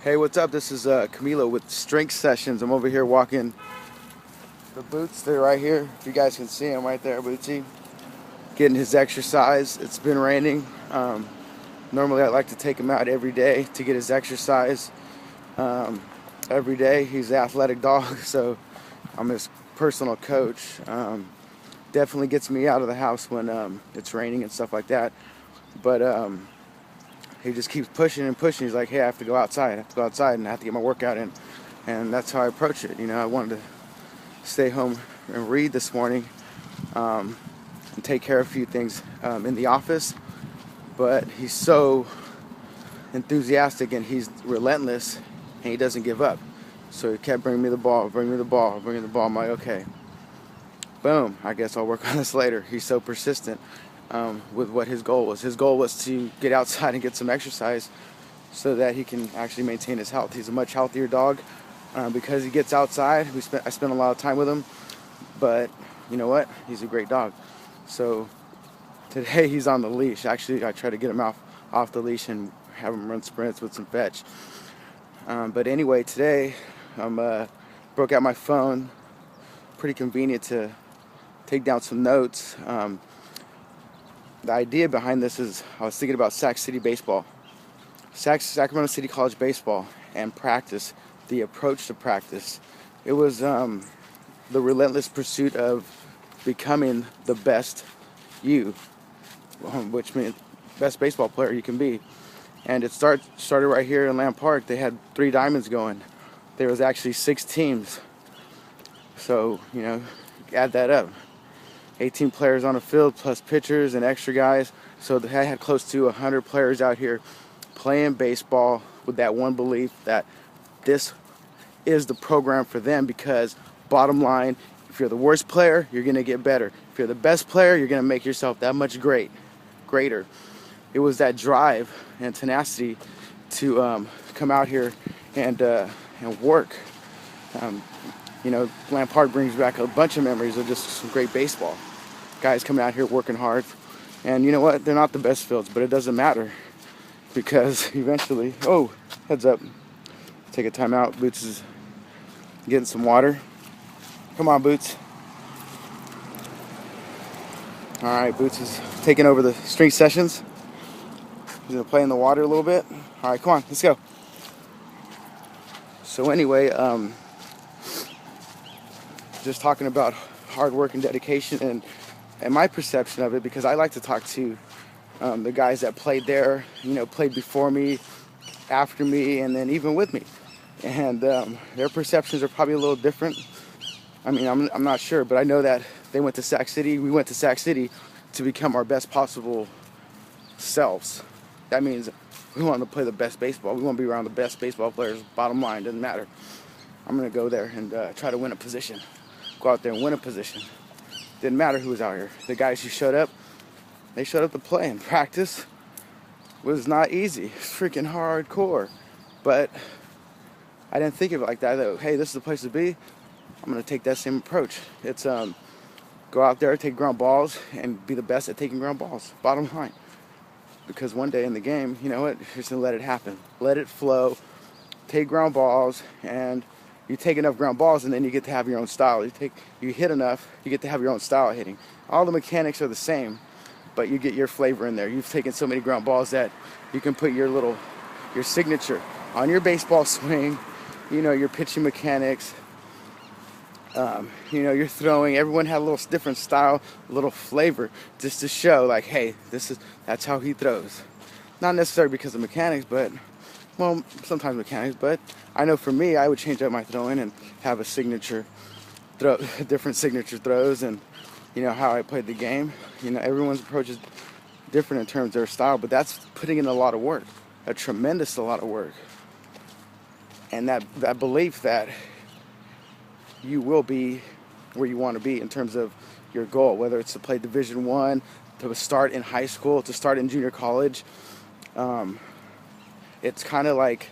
Hey, what's up? This is Camilo with StrengthSessions. I'm over here walking the Boots. They're right here. If you guys can see him right there, Bootsy, getting his exercise. It's been raining. Normally, I like to take him out every day to get his exercise. Um, every day, he's an athletic dog, so I'm his personal coach. Definitely gets me out of the house when it's raining and stuff like that. But he just keeps pushing and pushing. He's like, hey, I have to go outside. I have to go outside and I have to get my workout in. And that's how I approach it. I wanted to stay home and read this morning and take care of a few things in the office. But he's so enthusiastic and he's relentless and he doesn't give up. So he kept bringing me the ball, bringing me the ball, bringing the ball. I'm like, okay, boom, I guess I'll work on this later. He's so persistent with what his goal was. His goal was to get outside and get some exercise so that he can actually maintain his health. He's a much healthier dog because he gets outside. I spend a lot of time with him, but you know what? He's a great dog. So today he's on the leash. Actually, I try to get him off the leash and have him run sprints with some fetch. But anyway, today I broke out my phone. Pretty convenient to take down some notes. The idea behind this is I was thinking about Sac City baseball, Sacramento City College baseball, and practice, the approach to practice. It was the relentless pursuit of becoming the best you, which means best baseball player you can be. And it started right here in Lamb Park. They had 3 diamonds going. There was actually 6 teams. So, add that up. 18 players on the field plus pitchers and extra guys. So they had close to 100 players out here playing baseball with that one belief that this is the program for them, because bottom line, if you're the worst player, you're going to get better. If you're the best player, you're going to make yourself that much greater. It was that drive and tenacity to come out here and work. Lamb Park brings back a bunch of memories of just some great baseball. Guys coming out here working hard. And you know what? They're not the best fields, but it doesn't matter because eventually, heads up. Take a timeout. Boots is getting some water. Come on, Boots. All right, Boots is taking over the StrengthSessions. He's going to play in the water a little bit. All right, come on, let's go. So anyway, just talking about hard work and dedication and my perception of it, because I like to talk to the guys that played there, played before me, after me, and then even with me. And their perceptions are probably a little different. I mean, I'm not sure, but I know that they went to Sac City. We went to Sac City to become our best possible selves. That means we want to play the best baseball. We want to be around the best baseball players. Bottom line, doesn't matter. I'm going to go there and try to win a position. Go out there and win a position. Didn't matter who was out here. The guys who showed up, they showed up to play, and practice was not easy. It's freaking hardcore. But I didn't think of it like that, though. Hey, this is the place to be. I'm going to take that same approach. It's go out there, take ground balls, and be the best at taking ground balls. Bottom line. Because one day in the game, you know what? You're just going to let it happen. Let it flow. Take ground balls, and you take enough ground balls, and then you get to have your own style. You hit enough, you get to have your own style of hitting. All the mechanics are the same, but you get your flavor in there. You've taken so many ground balls that you can put your signature on your baseball swing, your pitching mechanics, your throwing. Everyone had a little different style, a little flavor, just to show like, hey, that's how he throws. Not necessarily because of mechanics, but sometimes mechanics, but I know for me, I would change up my throwing and have a signature throw, different signature throws, and how I played the game. Everyone's approach is different in terms of their style, but that's putting in a lot of work, a lot of work, and that belief that you will be where you want to be in terms of your goal, whether it's to play Division I, to start in high school, to start in junior college. It's kind of like,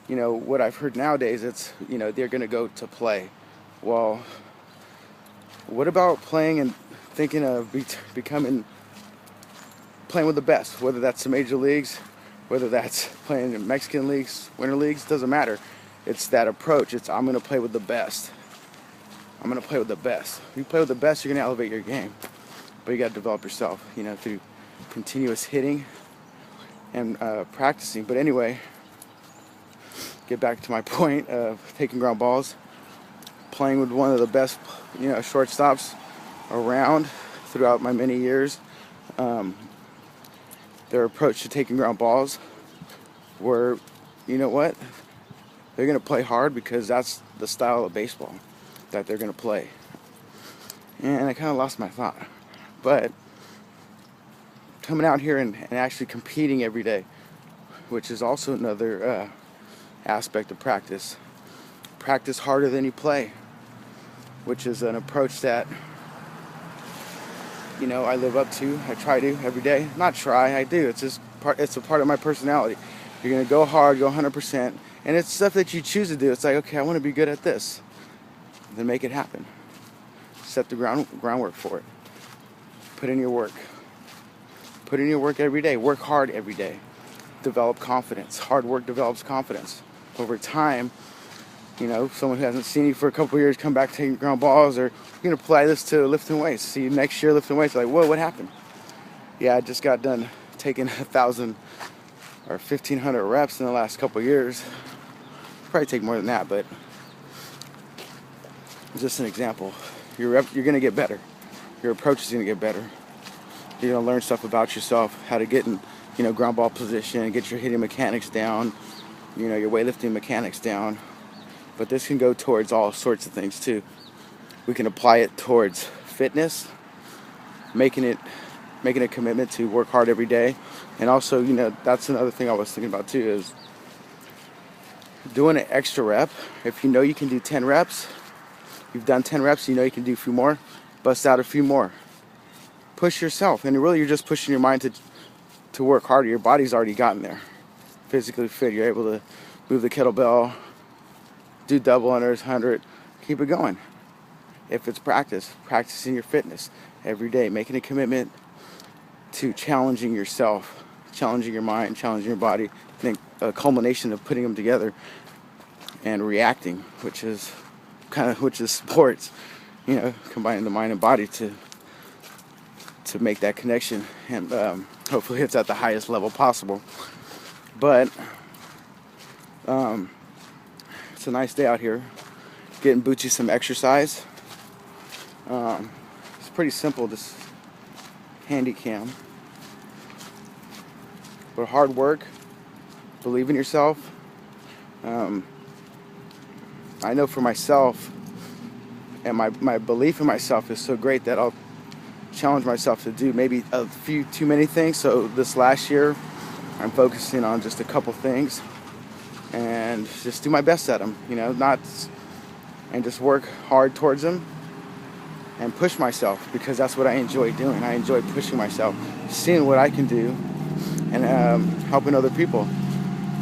what I've heard nowadays, it's, they're going to go to play. Well, what about playing and thinking of playing with the best, whether that's the major leagues whether that's playing in Mexican leagues, winter leagues, doesn't matter. It's that approach. It's I'm going to play with the best. I'm going to play with the best. If you play with the best, you're going to elevate your game. But you got to develop yourself, through continuous hitting and practicing. But anyway, get back to my point of taking ground balls, playing with one of the best, shortstops around throughout my many years. Their approach to taking ground balls were, they're going to play hard because that's the style of baseball that they're going to play. And I kind of lost my thought. But coming out here and actually competing every day, which is also another aspect of practice. Practice harder than you play, which is an approach that, I live up to. I try to every day. Not try, I do. It's a part of my personality. You're going to go hard, go 100%. And it's stuff that you choose to do. It's like, okay, I want to be good at this. Then make it happen. Set the groundwork for it. Put in your work. Put in your work every day. Work hard every day. Develop confidence. Hard work develops confidence. Over time, someone who hasn't seen you for a couple of years come back taking ground balls, or you're going to apply this to lifting weights. See you next year lifting weights. Like, whoa, what happened? Yeah, I just got done taking 1,000 or 1,500 reps in the last couple of years. Probably take more than that, but it's just an example. You're going to get better. Your approach is going to get better. You're going to learn stuff about yourself, how to get in, ground ball position, get your hitting mechanics down, your weightlifting mechanics down. But this can go towards all sorts of things too. We can apply it towards fitness, making a commitment to work hard every day. And also, that's another thing I was thinking about too, is doing an extra rep. If you know you can do 10 reps, you've done 10 reps, you can do a few more, bust out a few more. Push yourself. And really, you're just pushing your mind to work harder. Your body's already gotten there. Physically fit. You're able to move the kettlebell, do double unders, 100, keep it going. If it's practicing your fitness every day, making a commitment to challenging yourself, challenging your mind, challenging your body, I think a culmination of putting them together and reacting, which is sports, combining the mind and body to make that connection, and hopefully it's at the highest level possible. But it's a nice day out here, getting Bootsy some exercise. It's pretty simple, this handy cam. But hard work, believe in yourself. I know for myself, and my belief in myself is so great that I'll challenge myself to do maybe a few too many things. So this last year, I'm focusing on just a couple things and just do my best at them, and just work hard towards them and push myself, because that's what I enjoy doing. I enjoy pushing myself, seeing what I can do, and helping other people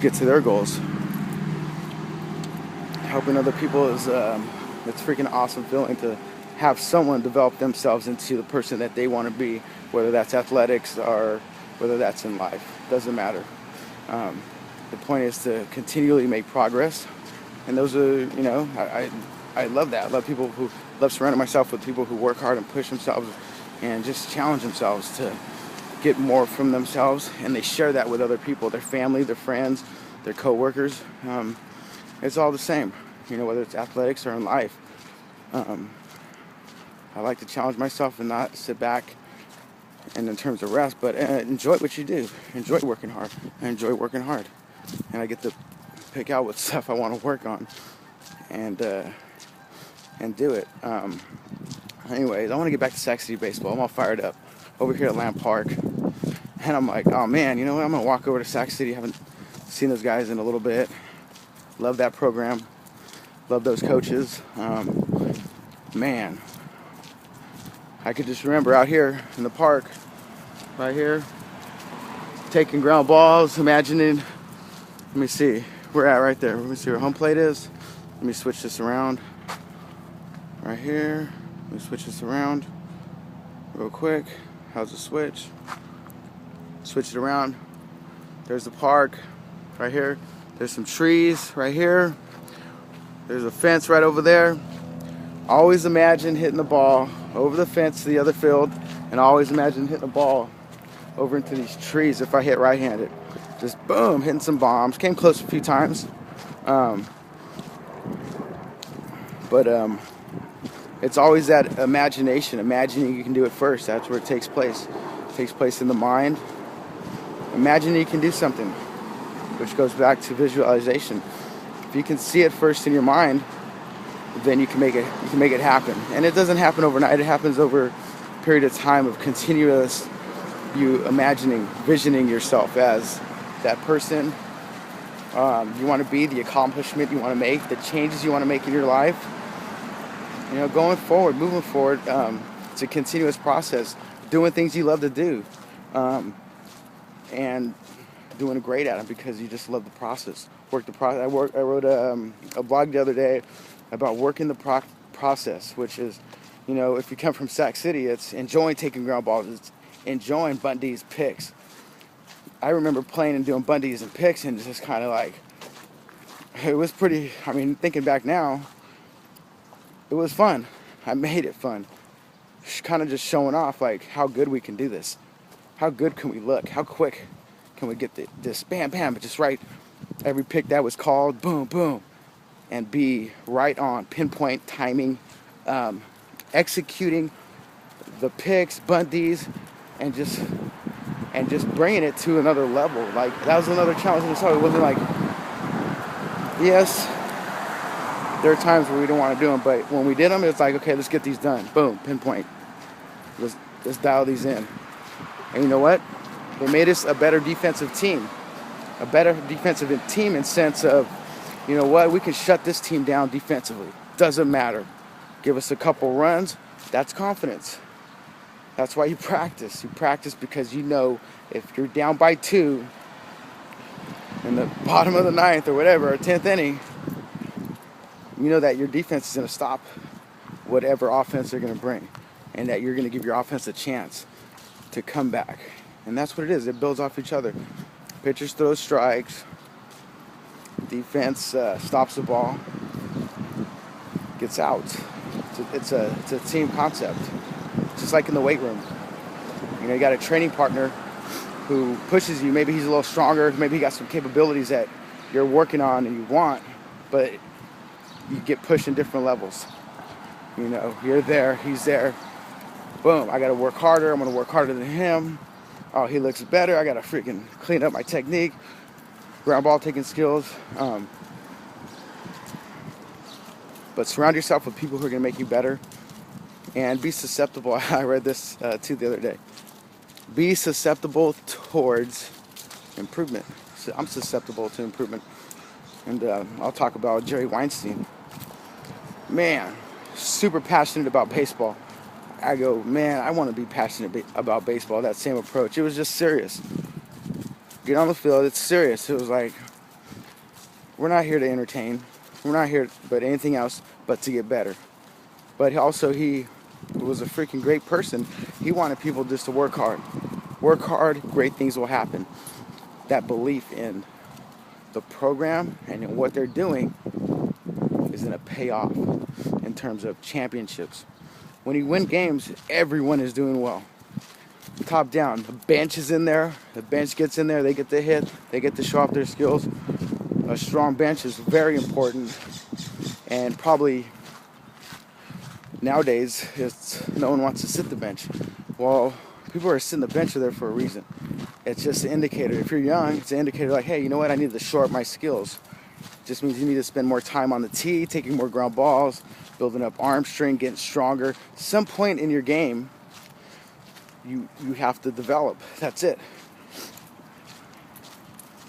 get to their goals. Helping other people is it's a freaking awesome feeling to have someone develop themselves into the person that they want to be, whether that's athletics or whether that's in life. Doesn't matter. The point is to continually make progress, and those are, I love that. I love surrounding myself with people who work hard and push themselves and just challenge themselves to get more from themselves, and they share that with other people, their family, their friends, their co-workers. It's all the same, whether it's athletics or in life. I like to challenge myself and not sit back and in terms of rest, but enjoy what you do. Enjoy working hard. I enjoy working hard. And I get to pick out what stuff I want to work on and do it. Anyways, I want to get back to Sac City baseball. I'm all fired up over here at Lamb Park. And I'm like, oh man, I'm going to walk over to Sac City. Haven't seen those guys in a little bit. Love that program. Love those coaches. Man, I could just remember out here in the park, right here, taking ground balls, imagining, let me see, we're at right there. Let me see where home plate is. Let me switch this around. Right here, let me switch this around real quick. How's the switch? Switch it around. There's the park right here. There's some trees right here. There's a fence right over there. Always imagine hitting the ball over the fence to the other field, and always imagine hitting the ball over into these trees if I hit right-handed. Just boom, hitting some bombs. Came close a few times. But it's always that imagination, imagining you can do it first. That's where it takes place. It takes place in the mind. Imagining you can do something, which goes back to visualization. If you can see it first in your mind, then you can make it happen. And it doesn't happen overnight. It happens over a period of time of continuous you imagining, visioning yourself as that person you want to be, the accomplishment you want to make, the changes you want to make in your life. You know, going forward, moving forward, it's a continuous process. Doing things you love to do, and doing great at it because you just love the process. I wrote a blog the other day about working the process, which is, you know, if you come from Sac City, it's enjoying taking ground balls, it's enjoying bunties, picks. I remember playing and doing bunties and picks, and just kind of like, it was pretty, I mean, thinking back now, it was fun. I made it fun. Kind of just showing off, like, how good we can do this. How good can we look? How quick can we get this bam, bam, but just right, every pick that was called, boom, boom, and be right on, pinpoint timing, executing the picks, bunties, and just bringing it to another level. Like, that was another challenge in itself. It wasn't like, yes, there are times where we don't want to do them, but when we did them, it's like, okay, let's get these done. Boom, pinpoint. Let's dial these in. And you know what? They made us a better defensive team. A better defensive team in sense of, you know what, we can shut this team down defensively. Doesn't matter. Give us a couple runs. That's confidence. That's why you practice. You practice because you know if you're down by 2 in the bottom of the 9th or whatever, or 10th inning, you know that your defense is going to stop whatever offense they're going to bring, and that you're going to give your offense a chance to come back. And that's what it is. It builds off each other. Pitchers throw strikes. Defense stops the ball. Gets out. It's a team concept. Just like in the weight room. You know, you got a training partner who pushes you. Maybe he's a little stronger. Maybe he got some capabilities that you're working on and you want, but you get pushed in different levels. You know, you're there, he's there. Boom, I got to work harder. I'm going to work harder than him. Oh, he looks better. I got to freaking clean up my technique. Ground ball taking skills. But surround yourself with people who are going to make you better. And be susceptible. I read this too the other day. Be susceptible towards improvement. So I'm susceptible to improvement. And I'll talk about Jerry Weinstein. Man, super passionate about baseball. I go, man, I want to be passionate about baseball. That same approach. It was just serious. Get on the field. It's serious. It was like, we're not here to entertain. We're not here but anything else but to get better. But also he was a freaking great person. He wanted people just to work hard. Work hard, great things will happen. That belief in the program and in what they're doing is going to pay off in terms of championships. When you win games, everyone is doing well. Top down, the bench is in there. The bench gets in there. They get to hit. They get to show off their skills. A strong bench is very important. And probably nowadays, no one wants to sit the bench. Well, people who are sitting the bench are there for a reason. It's just an indicator. If you're young, it's an indicator like, hey, you know what? I need to shore up my skills. It just means you need to spend more time on the tee, taking more ground balls, building up arm strength, getting stronger. Some point in your game, you have to develop. That's it.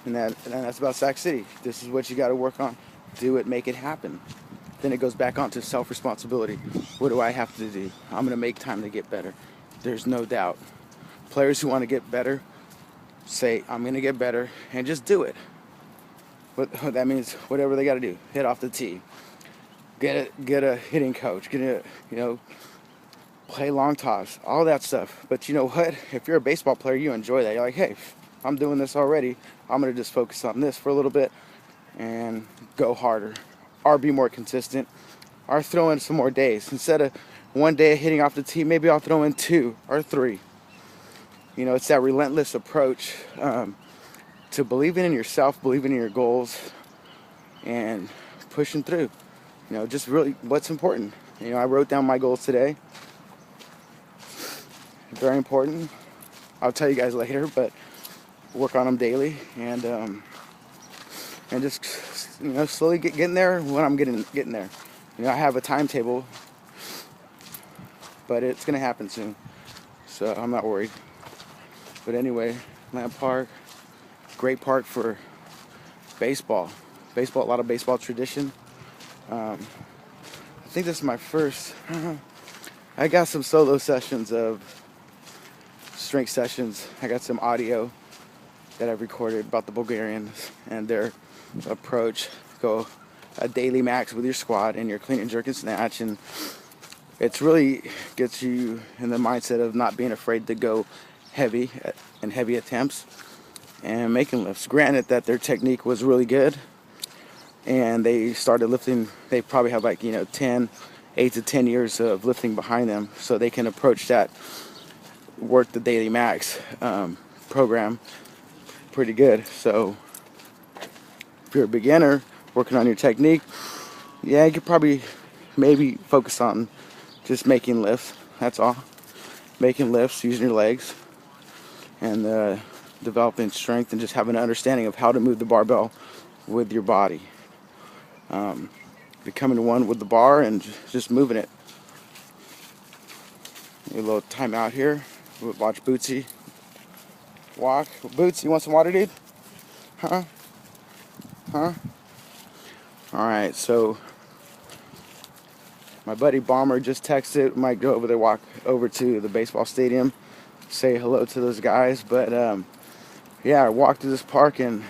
And that's about Sac City. This is what you got to work on. Do it, make it happen. Then it goes back onto self-responsibility. What do I have to do? I'm going to make time to get better. There's no doubt. Players who want to get better say, I'm going to get better, and just do it. But that means whatever they got to do. Hit off the tee. Get a hitting coach. Play long toss. All that stuff. But you know what? If you're a baseball player, you enjoy that. You're like, hey, I'm doing this already. I'm going to just focus on this for a little bit and go harder, or be more consistent, or throw in some more days. Instead of one day hitting off the tee, maybe I'll throw in 2 or 3. You know, it's that relentless approach to believing in yourself, believing in your goals, and pushing through. You know, just really what's important. You know, I wrote down my goals today. Very important. I'll tell you guys later, but work on them daily, and just, you know, slowly getting there when I'm getting there. You know, I have a timetable, but it's gonna happen soon, so I'm not worried. But anyway, Lamp Park, great park for baseball. A lot of baseball tradition. I think this is my first. I got some solo sessions of strength sessions. I got some audio that I've recorded about the Bulgarians and their approach. Go a daily max with your squat and your clean and jerk and snatch, and it's really gets you in the mindset of not being afraid to go heavy and heavy attempts and making lifts. Granted that their technique was really good, and they started lifting. They probably have 8 to 10 years of lifting behind them, so they can approach that work the daily max program pretty good. So if you're a beginner working on your technique, yeah, you could probably maybe focus on just making lifts. That's all. Making lifts, using your legs, and developing strength, and just having an understanding of how to move the barbell with your body. Becoming one with the bar and just moving it. A little time out here. We'll watch Bootsy walk. Boots, you want some water, dude? Huh? Alright, so my buddy Bomber just texted. Might go over there, walk over to the baseball stadium, say hello to those guys. But yeah, I walked through this park, and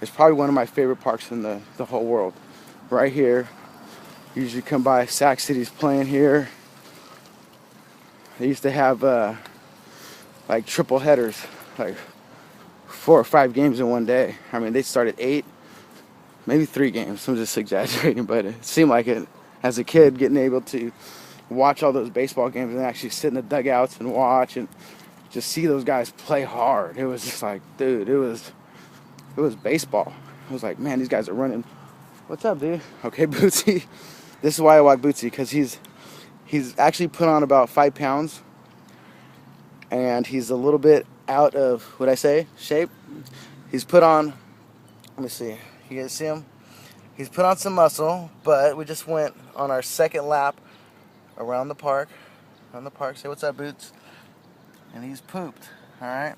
it's probably one of my favorite parks in the whole world. Right here. Usually come by. Sac City's playing here. They used to have triple headers, 4 or 5 games in one day. I mean, they started 8, maybe 3 games. I'm just exaggerating, but it seemed like it. As a kid, getting able to watch all those baseball games and actually sit in the dugouts and watch and just see those guys play hard. It was just like, dude, it was baseball. I was like, man, these guys are running. What's up, dude? Okay, Bootsy. This is why I walk Bootsy, because he's actually put on about 5 pounds, and he's a little bit out of, shape. He's put on, let me see, you guys see him? He's put on some muscle, but we just went on our second lap around the park. Say what's up, Boots. And he's pooped. All right.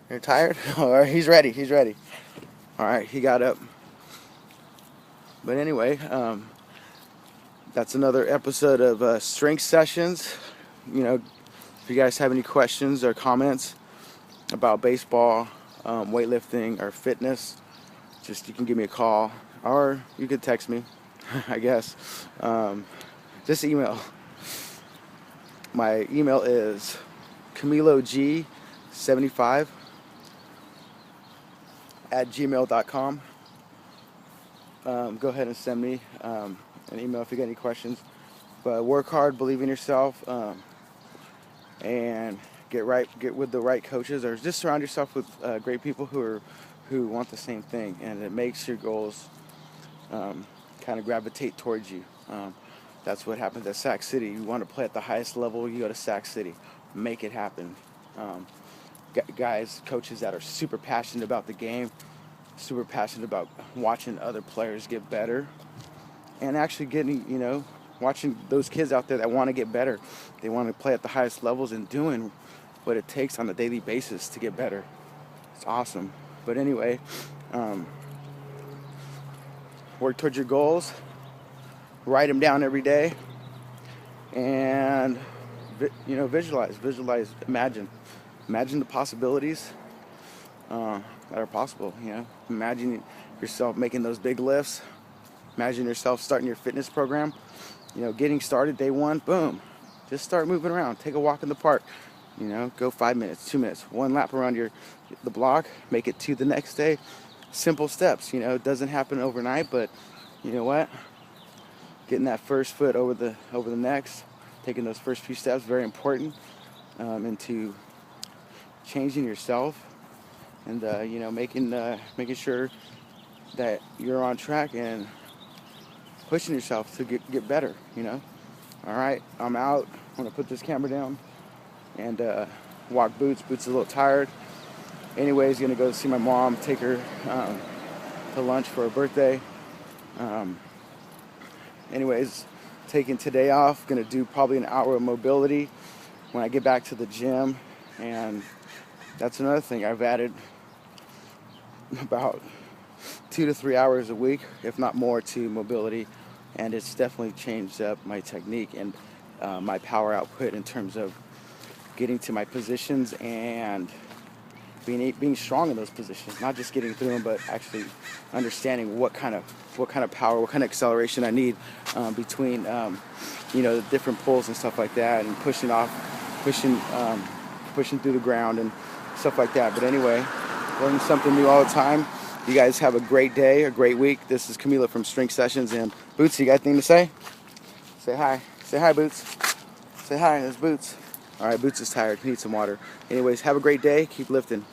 You're tired? All right. He's ready. All right. He got up. But anyway, that's another episode of Strength Sessions. You know, if you guys have any questions or comments about baseball, weightlifting, or fitness, you can give me a call. Or you could text me, I guess. Just email. My email is CamiloG75@gmail.com. Go ahead and send me an email if you got any questions. But work hard, believe in yourself, and get with the right coaches, or just surround yourself with great people who want the same thing, and it makes your goals kind of gravitate towards you. That's what happens at Sac City. You want to play at the highest level, you go to Sac City. Make it happen. Coaches that are super passionate about the game, super passionate about watching other players get better, and actually watching those kids out there that want to get better. They want to play at the highest levels and doing what it takes on a daily basis to get better. It's awesome. But anyway, work towards your goals, write them down every day, and visualize, imagine the possibilities that are possible. Imagine yourself making those big lifts. Imagine yourself starting your fitness program. Getting started day one, boom, just start moving around. Take a walk in the park. You know, go 5 minutes, 2 minutes, one lap around the block, make it 2 the next day. Simple steps, you know, it doesn't happen overnight, but you know what? Getting that first foot over the next, taking those first few steps, very important into changing yourself and you know, making sure that you're on track and pushing yourself to get better. You know. All right, I'm out. I'm gonna put this camera down and walk Boots. Boots is a little tired. Anyways, gonna go see my mom, take her to lunch for her birthday. Anyways, taking today off. Gonna do probably an hour of mobility when I get back to the gym, and that's another thing. I've added about 2 to 3 hours a week, if not more, to mobility, and it's definitely changed up my technique and my power output in terms of getting to my positions and being strong in those positions, not just getting through them, but actually understanding what kind of power, what kind of acceleration I need between you know, the different pulls and stuff like that, and pushing through the ground and stuff like that. But anyway, learning something new all the time. You guys have a great day, a great week. This is Camilo from StrengthSessions, and Bootsy, you got anything to say? Say hi. Say hi, Boots. Say hi. There's Boots. All right, Boots is tired. He needs some water. Anyways, have a great day. Keep lifting.